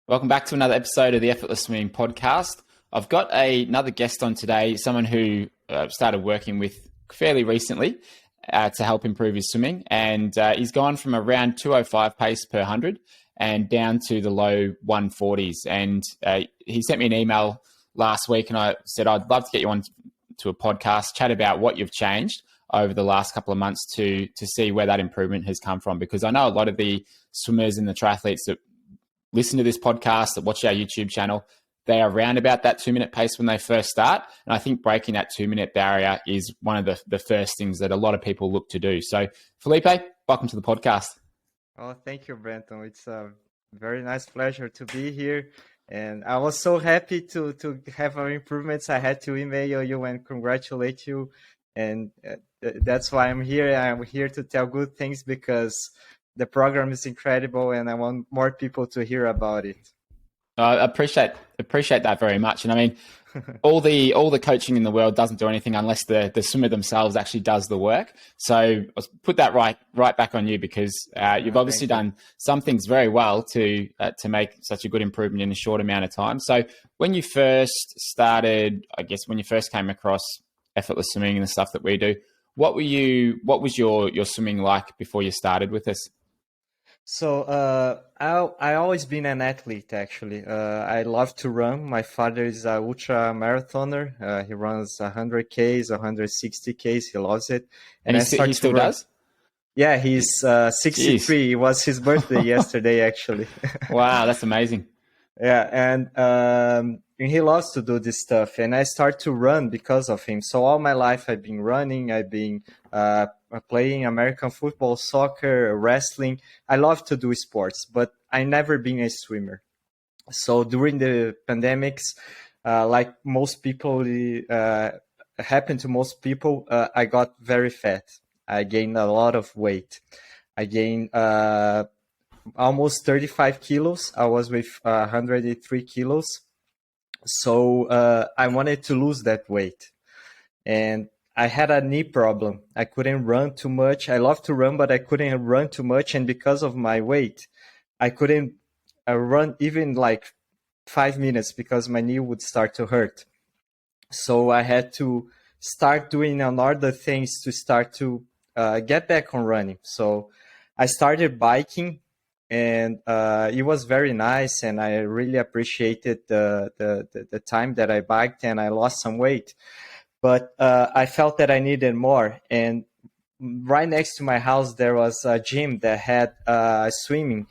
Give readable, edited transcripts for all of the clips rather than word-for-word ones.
Welcome back to another episode of the Effortless Swimming Podcast. I've got another guest on today, someone who started working with fairly recently to help improve his swimming. And he's gone from around 205 pace per 100 and down to the low 140s. And he sent me an email last week and I said, I'd love to get you on to a podcast, chat about what you've changed over the last couple of months to see where that improvement has come from. Because I know a lot of the swimmers and the triathletes that listen to this podcast, that watch our YouTube channel, they are around about that 2-minute pace when they first start. And I think breaking that 2-minute barrier is one of the first things that a lot of people look to do. So Felipe, welcome to the podcast. Oh, thank you, Brenton. It's a very nice pleasure to be here. And I was so happy to have our improvements. I had to email you and congratulate you. And that's why I'm here. I'm here to tell good things because the program is incredible and I want more people to hear about it. I appreciate that very much. And I mean, all the coaching in the world doesn't do anything unless the swimmer themselves actually does the work. So I'll put that right back on you because you've obviously done some things very well to make such a good improvement in a short amount of time. So when you first started, I guess when you first came across effortless swimming and the stuff that we do, what was your swimming like before you started with us? So I always been an athlete actually. I love to run. My father is a ultra marathoner. He runs 100 Ks, 160 Ks. He loves it. And he still does? Yeah, he's 63. Jeez. It was his birthday yesterday actually. Wow, that's amazing. Yeah, and he loves to do this stuff, and I start to run because of him. So all my life I've been running. I've been playing American football, soccer, wrestling. I love to do sports, but I never been a swimmer. So during the pandemics, like most people, happened to most people, I got very fat. I gained a lot of weight. I gained almost 35 kilos. I was with 103 kilos. So I wanted to lose that weight. And I had a knee problem. I couldn't run too much. I love to run, but I couldn't run too much. And because of my weight, I couldn't run even like 5 minutes because my knee would start to hurt. So I had to start doing other things to start to get back on running. So I started biking. And it was very nice, and I really appreciated the time that I biked, and I lost some weight. But I felt that I needed more. And right next to my house, there was a gym that had swimming.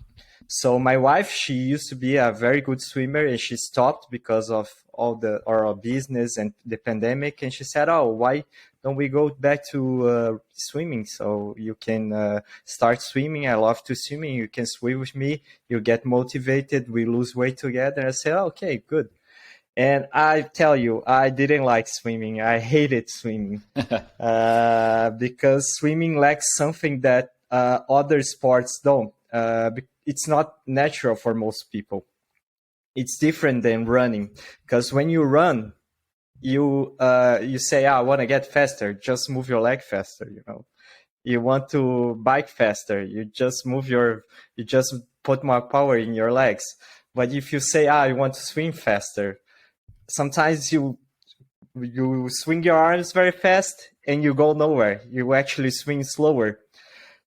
So my wife, she used to be a very good swimmer, and she stopped because of all our business and the pandemic. And she said, "Oh, why don't we go back to swimming? So you can start swimming. I love to swim. You can swim with me. You get motivated. We lose weight together." I said, oh, "Okay, good." And I tell you, I didn't like swimming. I hated swimming because swimming lacks something that other sports don't. It's not natural for most people. It's different than running, because when you run, you say, I want to get faster. Just move your leg faster. You want to bike faster. You just put more power in your legs. But if you say, I want to swim faster, sometimes you swing your arms very fast and you go nowhere. You actually swing slower.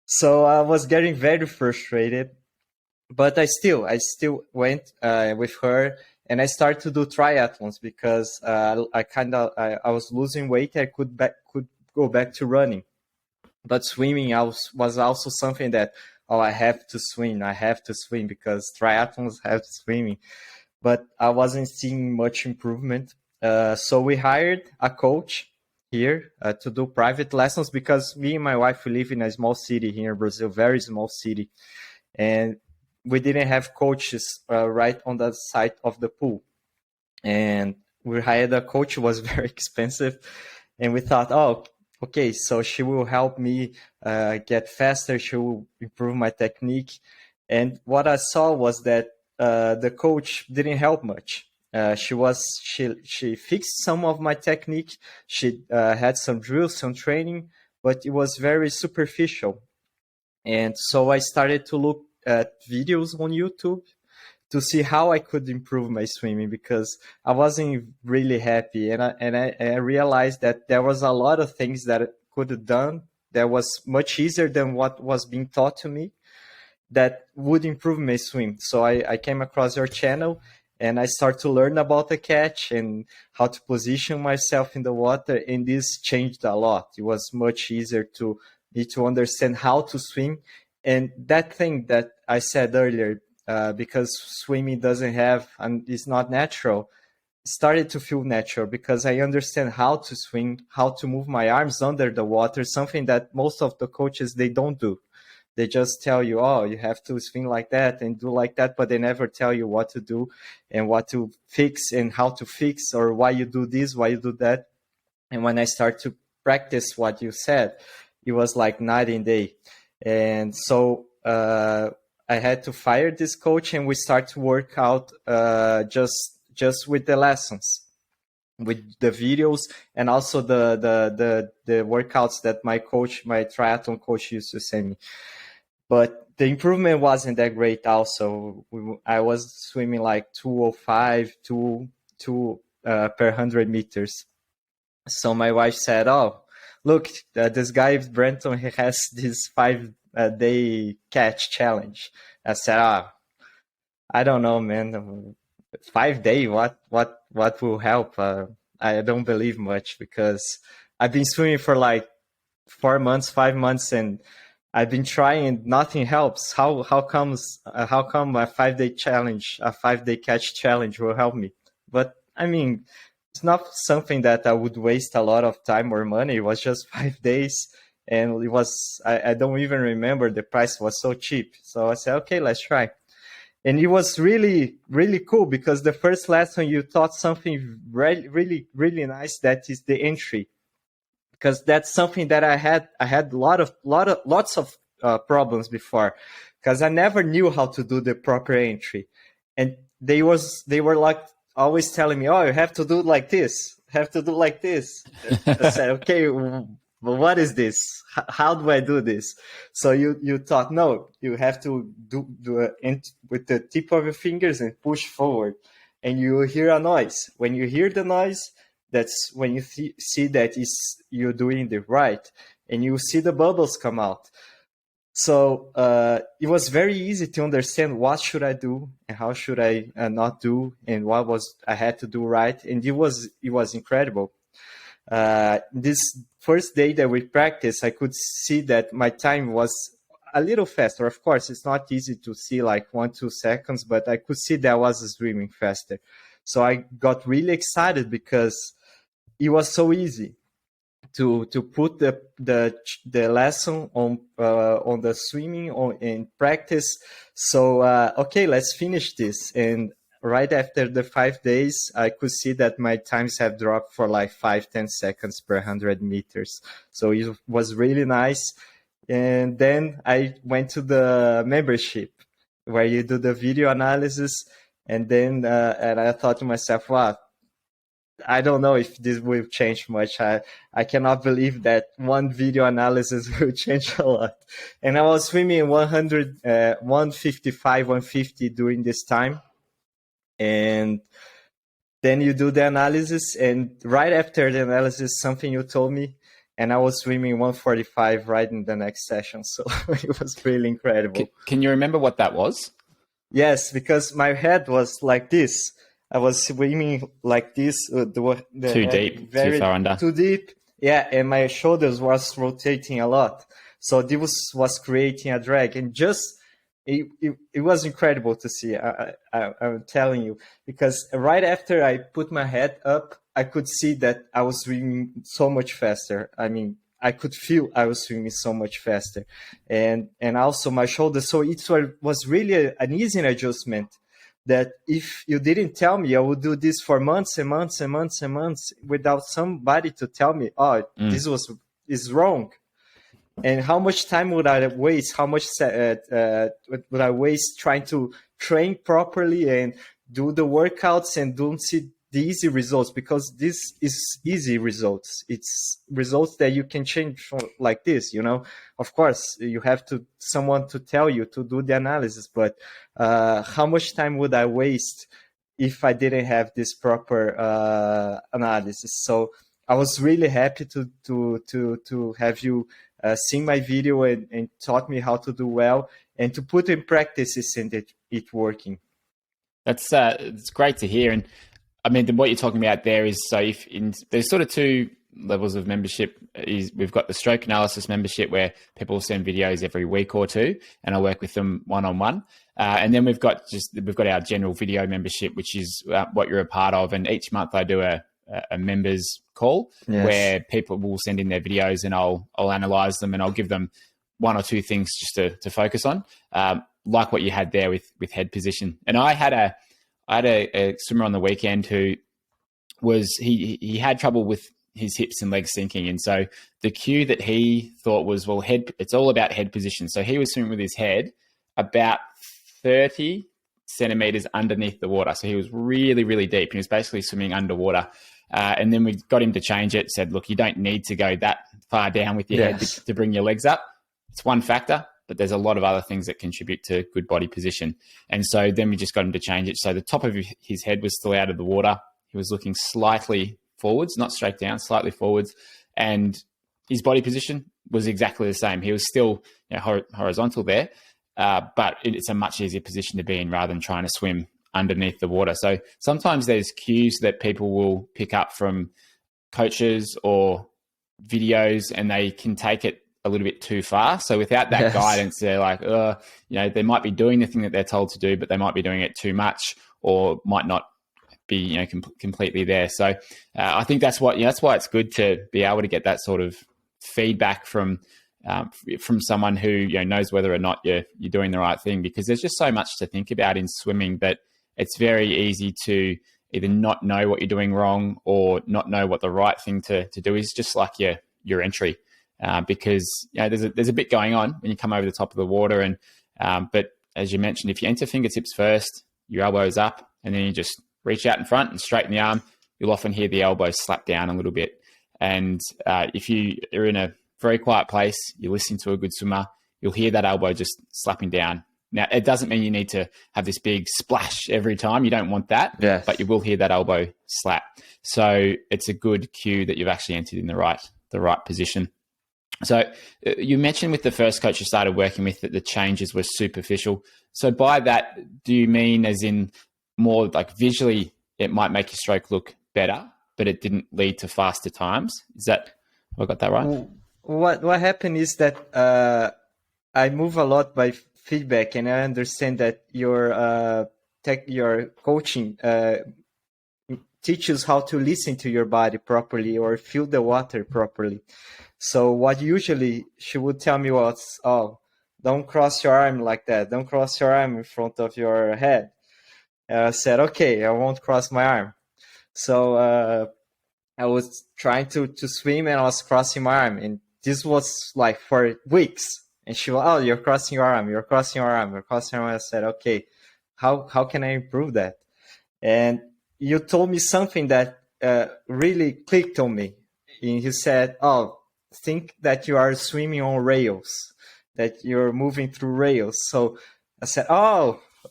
So I was getting very frustrated. But I still went with her, and I started to do triathlons because I was losing weight. I could go back to running, but swimming was also something that I have to swim. I have to swim because triathlons have swimming, but I wasn't seeing much improvement. So we hired a coach here to do private lessons because me and my wife, we live in a small city here in Brazil, very small city, and we didn't have coaches right on the side of the pool. And we hired a coach. It was very expensive. And we thought, oh, okay, so she will help me get faster. She will improve my technique. And what I saw was that the coach didn't help much. She fixed some of my technique. She had some drills, some training, but it was very superficial. And so I started to look at videos on YouTube to see how I could improve my swimming, because I wasn't really happy, and I realized that there was a lot of things that I could have done that was much easier than what was being taught to me, that would improve my swim. So I came across your channel, and I started to learn about the catch and how to position myself in the water, and this changed a lot. It was much easier to me to understand how to swim. And that thing that I said earlier, because swimming doesn't have, and it's not natural, started to feel natural, because I understand how to swim, how to move my arms under the water, something that most of the coaches, they don't do. They just tell you, oh, you have to swing like that and do like that, but they never tell you what to do and what to fix and how to fix, or why you do this, why you do that. And when I start to practice what you said, it was like night and day. And so I had to fire this coach, and we start to work out just with the lessons, with the videos, and also the workouts that my triathlon coach used to send me. But the improvement wasn't that great also. I was swimming like 205, 2 per 100 meters. So my wife said, oh, look, this guy, Brenton, he has this 5-day catch challenge. I said, I don't know, man. 5 day, what will help? I don't believe much, because I've been swimming for like 4 months, 5 months, and I've been trying and nothing helps. How come a 5-day challenge, a 5-day catch challenge will help me? But I mean, it's not something that I would waste a lot of time or money. It was just 5 days, and it was, I don't even remember, the price was so cheap. So I said, okay, let's try. And it was really, really cool, because the first lesson you taught something really, really, really nice. That is the entry, because that's something that I had lots of problems before, because I never knew how to do the proper entry, and they were like always telling me, oh, you have to do it like this, have to do like this. I said, okay, but what is this? How do I do this? So you thought, no, you have to do it with the tip of your fingers and push forward, and you hear a noise. When you hear the noise, that's when you see that you're doing the right, and you see the bubbles come out. So it was very easy to understand what should I do and how should I not do, and what was I had to do right, and it was incredible. This first day that we practiced, I could see that my time was a little faster. Of course, it's not easy to see like 1-2 seconds, but I could see that I was swimming faster. So I got really excited, because it was so easy to put the lesson on the swimming in practice. So okay, let's finish this. And right after the 5 days, I could see that my times have dropped for like 5-10 seconds per 100 meters. So it was really nice. And then I went to the membership, where you do the video analysis. And then and I thought to myself, wow, I don't know if this will change much. I cannot believe that one video analysis will change a lot. And I was swimming 100, 155, 150 during this time. And then you do the analysis, and right after the analysis, something you told me, and I was swimming 145 right in the next session. So it was really incredible. Can you remember what that was? Yes, because my head was like this. I was swimming like this. Too deep, too far under. Too deep. Yeah, and my shoulders was rotating a lot. So this was creating a drag, and just it was incredible to see. I'm telling you, because right after I put my head up, I could see that I was swimming so much faster. I mean, I could feel I was swimming so much faster, and also my shoulders. So it was really an easy adjustment. That if you didn't tell me, I would do this for months and months and months and months without somebody to tell me, oh, this is wrong. And how much time would I waste? How much would I waste trying to train properly and do the workouts and don't see the easy results, because this is easy results. It's results that you can change from, like this, you know. Of course, you have to someone to tell you to do the analysis, but how much time would I waste if I didn't have this proper analysis? So I was really happy to have you seen my video and taught me how to do well and to put in practice isn't it working. That's it's great to hear. And I mean, what you're talking about there is, so there's sort of two levels of membership. We've got the stroke analysis membership where people send videos every week or two, and I work with them one-on-one. And then we've got our general video membership, which is what you're a part of. And each month I do a members call where people will send in their videos, and I'll analyze them, and I'll give them one or two things just to focus on, like what you had there with head position. And I had a swimmer on the weekend who he had trouble with his hips and legs sinking, and so the cue that he thought was, well, it's all about head position. So he was swimming with his head about 30 centimeters underneath the water. So he was really, really deep. He was basically swimming underwater. And then we got him to change it, said, look, you don't need to go that far down with your head to bring your legs up. It's one factor, but there's a lot of other things that contribute to good body position. And so then we just got him to change it. So the top of his head was still out of the water. He was looking slightly forwards, not straight down, slightly forwards. And his body position was exactly the same. He was still horizontal there, but it's a much easier position to be in rather than trying to swim underneath the water. So sometimes there's cues that people will pick up from coaches or videos, and they can take it a little bit too far. So without that guidance, they're like, they might be doing the thing that they're told to do, but they might be doing it too much, or might not be, completely there. So I think that's why it's good to be able to get that sort of feedback from someone who knows whether or not you're doing the right thing, because there's just so much to think about in swimming that it's very easy to either not know what you're doing wrong or not know what the right thing to do is, just like your entry. Because there's a bit going on when you come over the top of the water, and but as you mentioned, if you enter fingertips first, your elbows up, and then you just reach out in front and straighten the arm, you'll often hear the elbow slap down a little bit. And if you are in a very quiet place, you listen to a good swimmer, you'll hear that elbow just slapping down. Now, it doesn't mean you need to have this big splash every time. You don't want that, but you will hear that elbow slap. So it's a good cue that you've actually entered in the right position. So you mentioned with the first coach you started working with that the changes were superficial. So by that, do you mean as in more like visually it might make your stroke look better, but it didn't lead to faster times? Have I got that right? What happened is that I move a lot by feedback, and I understand that your coaching teaches how to listen to your body properly or feel the water properly. So what usually she would tell me was, don't cross your arm like that. Don't cross your arm in front of your head. I said, okay, I won't cross my arm. So I was trying to swim, and I was crossing my arm. And this was like for weeks. And she was, you're crossing your arm. You're crossing your arm. You're crossing your arm. I said, okay, how can I improve that? And you told me something that really clicked on me. And you said, think that you are swimming on rails, that you're moving through rails. So I said,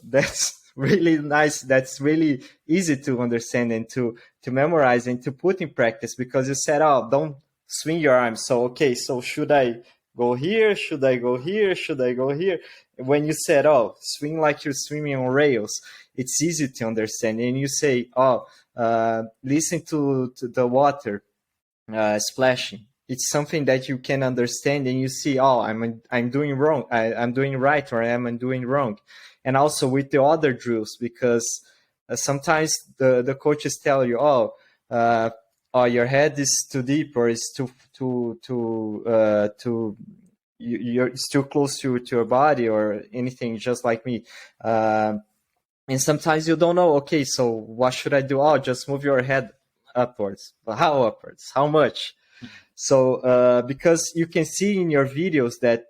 that's really nice. That's really easy to understand and to memorize and to put in practice, because you said, don't swing your arms. So, okay, so should I go here? Should I go here? Should I go here? When you said, swing like you're swimming on rails, it's easy to understand. And you say, listen to the water splashing. It's something that you can understand, and you see, I'm doing wrong. I'm doing right, or I'm doing wrong. And also with the other drills, because sometimes the coaches tell you, your head is too deep, or it's it's too close to your body, or anything, just like me. And sometimes you don't know, okay, so what should I do? Just move your head upwards. But how upwards? How much? So because you can see in your videos that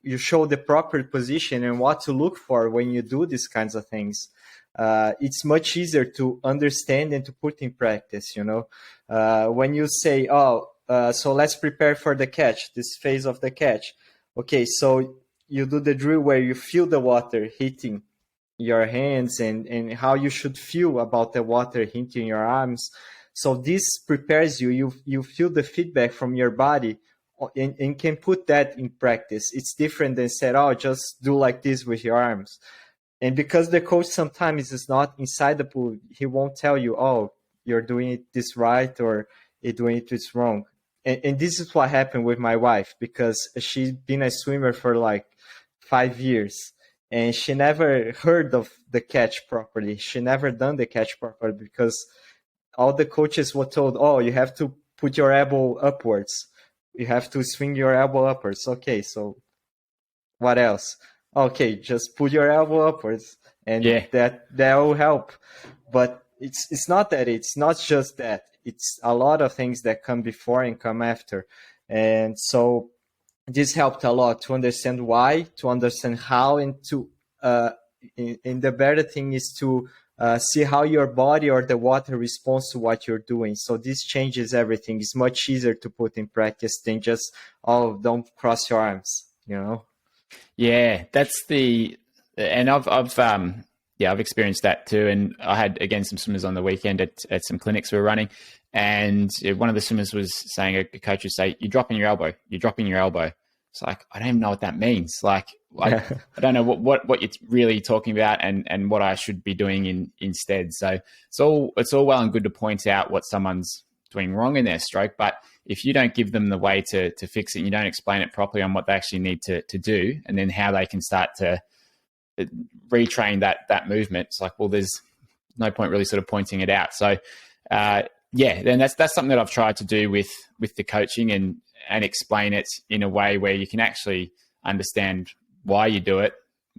you show the proper position and what to look for when you do these kinds of things. it's much easier to understand and to put in practice. When you say, so let's prepare for the catch, this phase of the catch. Okay, so you do the drill where you feel the water hitting your hands and how you should feel about the water hitting your arms. So this prepares you. You feel the feedback from your body and can put that in practice. It's different than said, just do like this with your arms. And because the coach sometimes is not inside the pool, he won't tell you, you're doing it this right or you're doing it this wrong. And this is what happened with my wife, because she's been a swimmer for like 5 years and she never heard of the catch properly. She never done the catch properly because all the coaches were told, you have to put your elbow upwards. You have to swing your elbow upwards. Okay, so what else? Okay, just put your elbow upwards and that will help. But it's not that. It's not just that. It's a lot of things that come before and come after. And so this helped a lot to understand why, to understand how, and to and the better thing is to see how your body or the water responds to what you're doing. So this changes everything. It's much easier to put in practice than just, don't cross your arms, Yeah, that's and I've experienced that too. And I had, again, some swimmers on the weekend at some clinics we were running. And one of the swimmers was saying, a coach would say, you're dropping your elbow. It's like, I don't even know what that means. Like, I don't know what you're really talking about and what I should be doing instead. So it's all well and good to point out what someone's doing wrong in their stroke, but if you don't give them the way to fix it, and you don't explain it properly on what they actually need to do, and then how they can start to retrain that movement, it's like, well, there's no point really sort of pointing it out. So then that's something that I've tried to do with the coaching and explain it in a way where you can actually understand why you do it,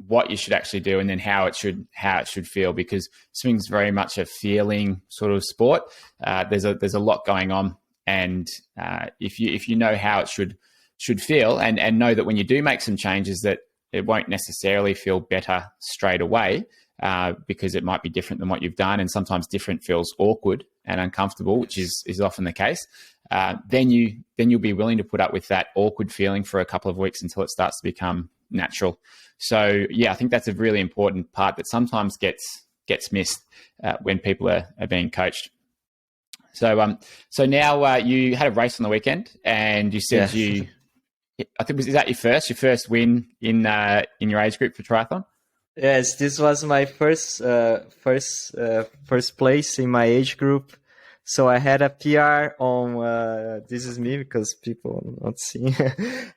what you should actually do, and then how it should feel, because swimming's very much a feeling sort of sport. There's a lot going on, and if you know how it should feel, and know that when you do make some changes that it won't necessarily feel better straight away, because it might be different than what you've done, and sometimes different feels awkward and uncomfortable, which is often the case. Then you'll be willing to put up with that awkward feeling for a couple of weeks until it starts to become natural. So I think that's a really important part that sometimes gets missed when people are being coached. So now you had a race on the weekend, and you said I think is that your first win in your age group for triathlon? Yes, this was my first place in my age group. So I had a PR on, this is me because people don't see.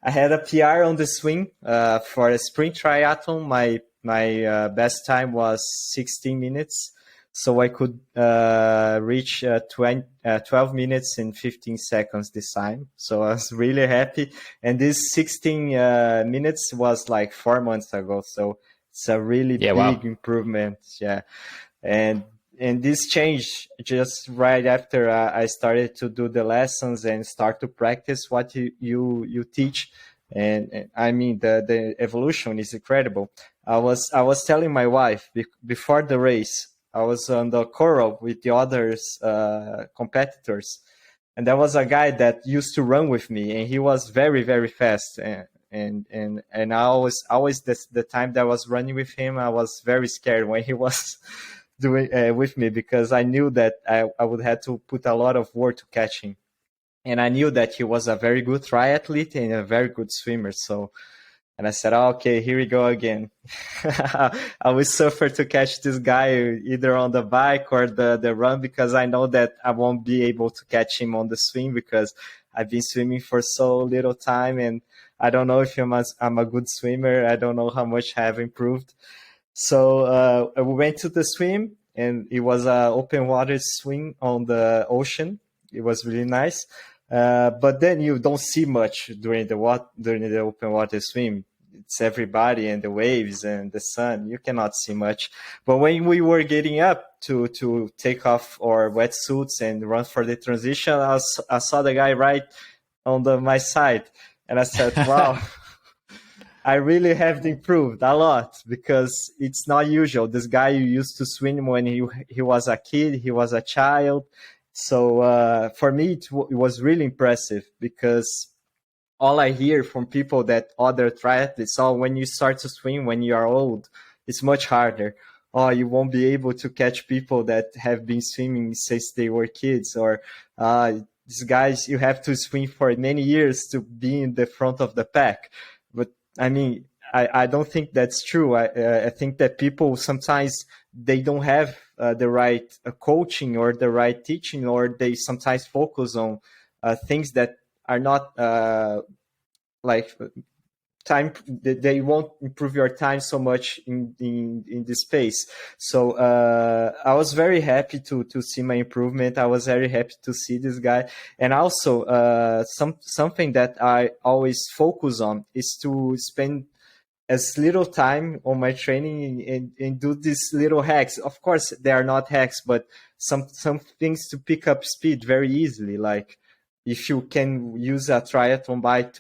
I had a PR on the swing for a sprint triathlon. My best time was 16 minutes. So I could reach 12 minutes and 15 seconds this time. So I was really happy. And this 16 minutes was like 4 months ago. So it's a really big improvement. Yeah. And this changed just right after I started to do the lessons and start to practice what you teach. And I mean, the evolution is incredible. I was telling my wife before the race, I was on the coral with the others competitors, and there was a guy that used to run with me, and he was very, very fast. And I always the time that I was running with him, I was very scared when he was doing with me, because I knew that I would have to put a lot of work to catch him, and I knew that he was a very good triathlete and a very good swimmer. And I said, okay, here we go again. I will suffer to catch this guy either on the bike or the run, because I know that I won't be able to catch him on the swim, because I've been swimming for so little time, and I don't know if I'm a good swimmer. I don't know how much I have improved. So we went to the swim, and it was an open water swim on the ocean. It was really nice. But then you don't see much during the open water swim. It's everybody and the waves and the sun. You cannot see much. But when we were getting up to take off our wetsuits and run for the transition, I saw the guy right on my side, and I said, "Wow." I really have improved a lot because it's not usual. This guy who used to swim when he was a kid, he was a child. So for me, it was really impressive because all I hear from people that other triathletes, oh, when you start to swim when you are old, it's much harder. Oh, you won't be able to catch people that have been swimming since they were kids, or these guys, you have to swim for many years to be in the front of the pack. But I mean, I don't think that's true. I think that people sometimes they don't have the right coaching or the right teaching, or they sometimes focus on things that are not like time. They won't improve your time so much in this space. So I was very happy to see my improvement. I was very happy to see this guy. And also something that I always focus on is to spend as little time on my training and do these little hacks. Of course, they are not hacks, but some things to pick up speed very easily. Like if you can use a triathlon bike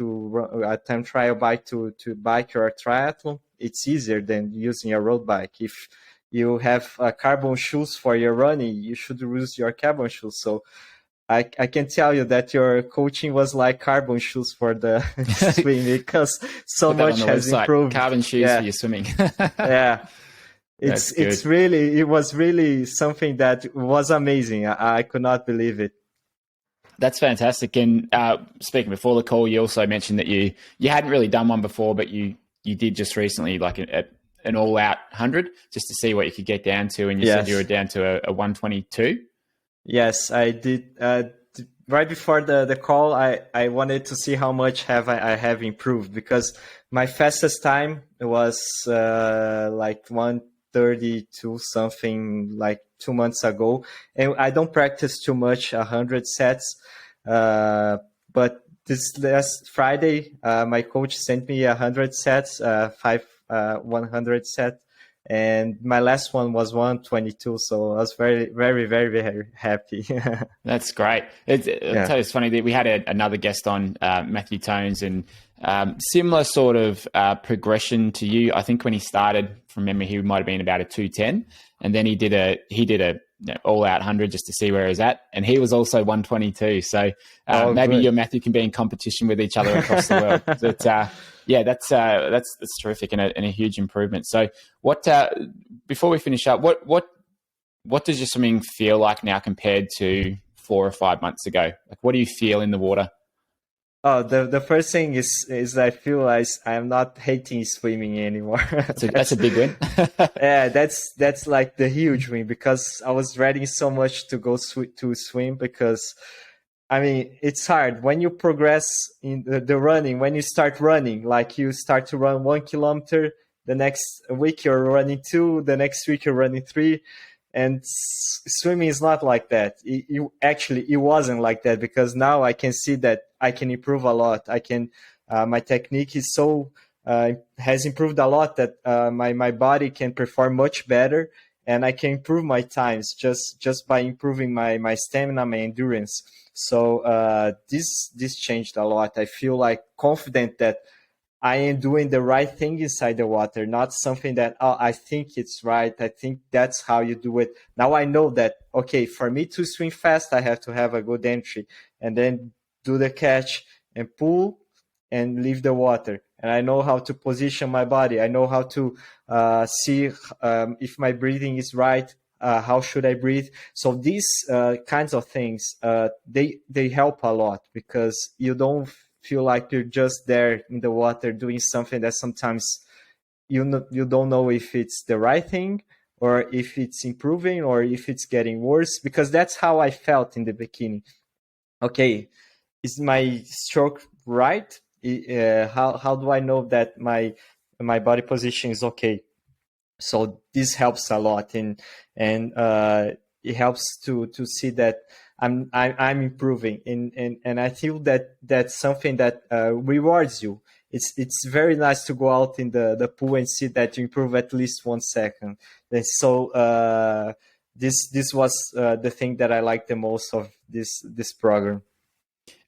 a time trial bike to bike your triathlon, it's easier than using a road bike. If you have carbon shoes for your running, you should use your carbon shoes. So I can tell you that your coaching was like carbon shoes for the swimming because so much has website. Improved. Carbon shoes for your swimming. Yeah. It was really something that was amazing. I could not believe it. That's fantastic. And speaking before the call, you also mentioned that you hadn't really done one before, but you did just recently, like an all-out 100, just to see what you could get down to. And you said you were down to a 122. Yes, I did. Right before the call, I wanted to see how much I have improved, because my fastest time was like 132 something, like 2 months ago. And I don't practice too much 100 sets. But this last Friday, my coach sent me 100 sets, 100 sets. And my last one was 122, so I was very, very, very, very happy. That's great. I'll tell you, it's funny that we had another guest on, Matthew Tones, and similar sort of progression to you. I think when he started, from memory, he might have been about a 210, and then he did a all-out 100 just to see where he's at, and he was also 122. So maybe you and Matthew can be in competition with each other across the world. But, yeah, that's terrific and a huge improvement. So, what before we finish up, what does your swimming feel like now compared to 4 or 5 months ago? Like, what do you feel in the water? Oh, the first thing is I feel like I'm not hating swimming anymore. That's a big win. Yeah, that's like the huge win, because I was dreading so much to go to swim, because I mean, it's hard when you progress in the running. When you start running, like you start to run 1 kilometer, the next week you're running 2, the next week you're running 3, and swimming is not like that. It wasn't like that, because now I can see that I can improve a lot. My technique is has improved a lot, that my body can perform much better, and I can improve my times just by improving my stamina, my endurance. So this changed a lot. I feel like confident that I am doing the right thing inside the water, not something that, oh, I think it's right. I think that's how you do it. Now I know that, okay, for me to swim fast, I have to have a good entry and then do the catch and pull and leave the water. And I know how to position my body. I know how to see if my breathing is right. How should I breathe? So these kinds of things, they help a lot, because you don't feel like you're just there in the water doing something that sometimes you don't know if it's the right thing, or if it's improving, or if it's getting worse, because that's how I felt in the beginning. Okay, is my stroke right? How do I know that my body position is okay? So this helps a lot, and it helps to see that I'm improving, and I feel that that's something that rewards you. It's very nice to go out in the pool and see that you improve at least 1 second. And so this was the thing that I liked the most of this program.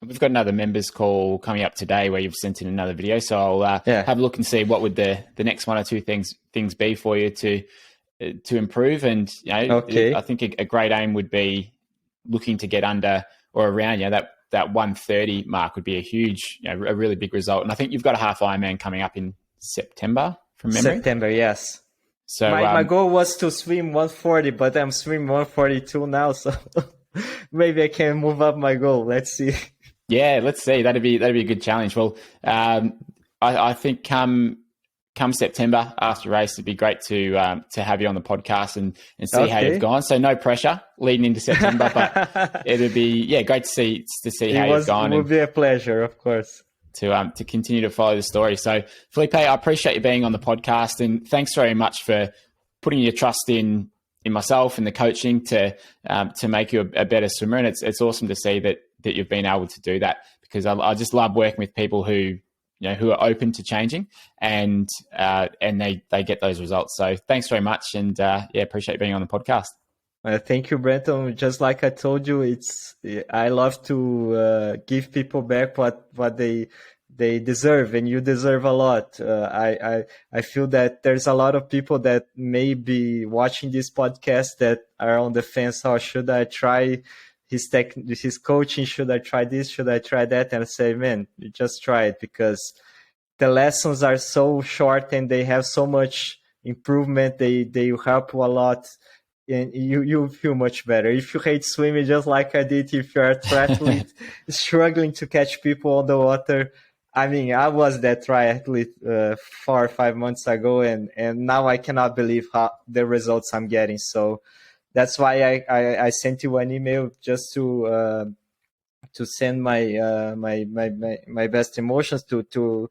we've got another members call coming up today where you've sent in another video. So I'll have a look and see what would the next one or two things be for you to improve. And I think a great aim would be looking to get under or around that 130 mark would be a huge, a really big result. And I think you've got a half Ironman coming up in September from memory. September, yes. So my goal was to swim 140, but I'm swimming 142 now, so maybe I can move up my goal. Let's see. Yeah, let's see. That'd be a good challenge. Well, I think come September after race, it'd be great to have you on the podcast and see how you've gone. So no pressure leading into September, but it'd be great to see how you've gone. It would be a pleasure, of course. To continue to follow the story. So Felipe, I appreciate you being on the podcast, and thanks very much for putting your trust in myself and the coaching to make you a better swimmer. And it's awesome to see that you've been able to do that, because I just love working with people who are open to changing and they get those results. So thanks very much, and appreciate you being on the podcast. Thank you, Brenton. Just like I told you, I love to give people back what they deserve, and you deserve a lot. I feel that there's a lot of people that may be watching this podcast that are on the fence. Oh, should I try his coaching? Should I try this? Should I try that? And I say, man, you just try it, because the lessons are so short and they have so much improvement. They help you a lot. And you feel much better. If you hate swimming, just like I did, if you're a triathlete struggling to catch people on the water, I mean, I was that triathlete 4 or 5 months ago, and now I cannot believe the results I'm getting. So that's why I sent you an email just to send my best emotions to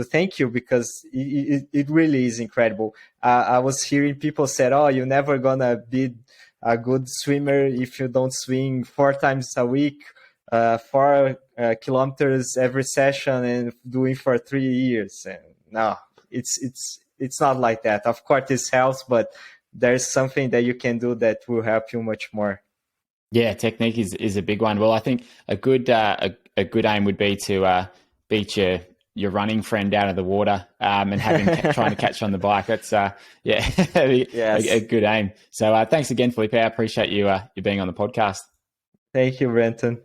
thank you, because it really is incredible. I was hearing people said, oh, you're never gonna be a good swimmer if you don't swim 4 times a week, 4 kilometers every session, and doing for 3 years. And no, it's not like that. Of course this helps, but there's something that you can do that will help you much more. Yeah, technique is a big one. Well, I think a good aim would be to beat your running friend out of the water and have him trying to catch on the bike. That's yes. a good aim. So thanks again, Felipe. I appreciate you being on the podcast. Thank you, Brenton.